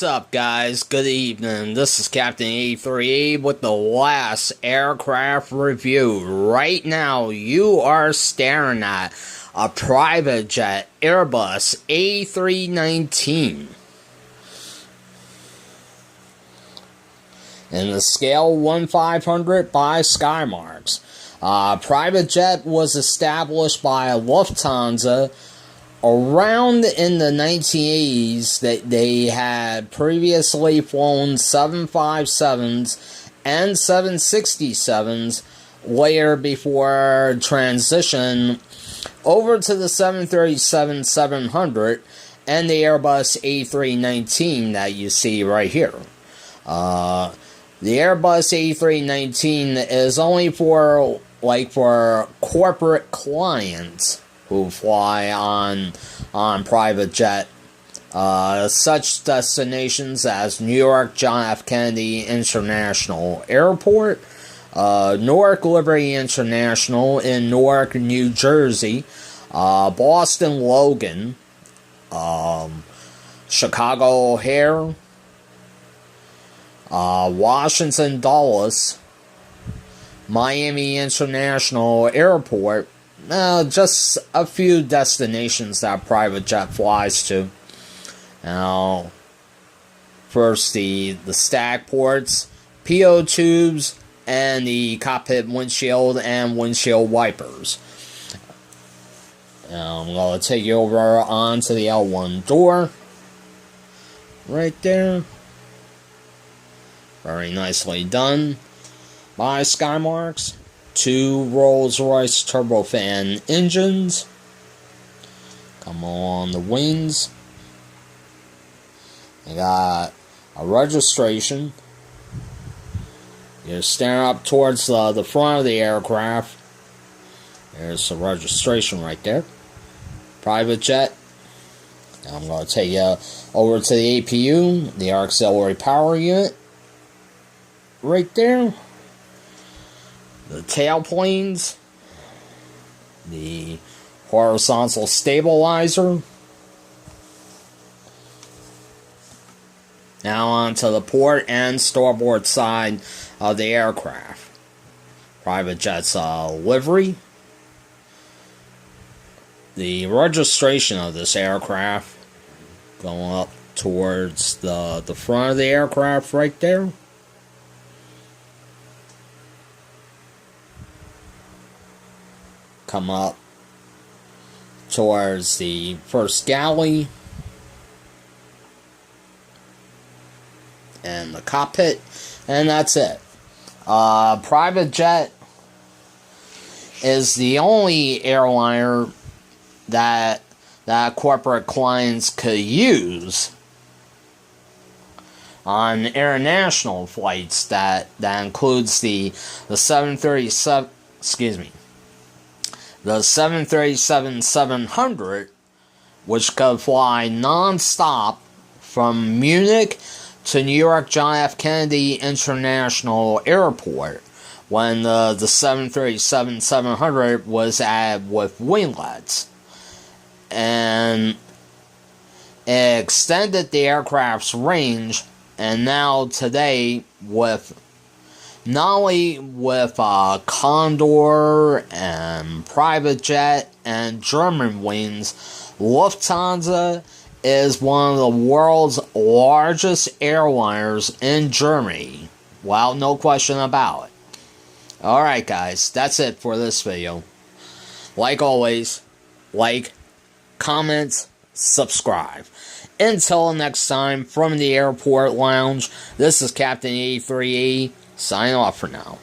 What's up, guys? Good evening. This is Captain A3 with the last aircraft review. Right now, you are staring at a private jet Airbus A319. In the scale 1/500 by skymarks. Private jet was established by Lufthansa around in the 1980s. That they had previously flown 757s and 767s, later before transition over to the 737-700 and the Airbus A319 that you see right here. The Airbus A319 is only for corporate clients who fly on private jet. Such destinations as New York John F. Kennedy International Airport, Newark Liberty International in Newark, New Jersey, Boston Logan, Chicago O'Hare, Washington Dulles, Miami International Airport. Just a few destinations that private jet flies to. Now, first the stack ports, PO tubes, and the cockpit windshield and windshield wipers. Now, I'm going to take you over onto the L1 door. Right there. Very nicely done by skymarks. 2 Rolls-Royce turbofan engines. Come on the wings. You got a registration. You're staring up towards the front of the aircraft. There's the registration right there. Private jet. Now I'm going to take you over to the APU, the auxiliary power unit. Right there. The tailplanes, the horizontal stabilizer. Now onto the port and starboard side of the aircraft. Private jet's livery. The registration of this aircraft going up towards the front of the aircraft right there. Come up towards the first galley and the cockpit, and that's it. Private jet is the only airliner that corporate clients could use on international flights. That includes the 737. The 737-700, which could fly non-stop from Munich to New York John F. Kennedy International Airport, when the 737-700 was added with winglets. And it extended the aircraft's range, and now today with not only with Condor and private jet and German wings, Lufthansa is one of the world's largest airliners in Germany. Well, no question about it. Alright guys, that's it for this video. Like always, like, comment, subscribe. Until next time, from the airport lounge, this is Captain A3E. Sign off for now.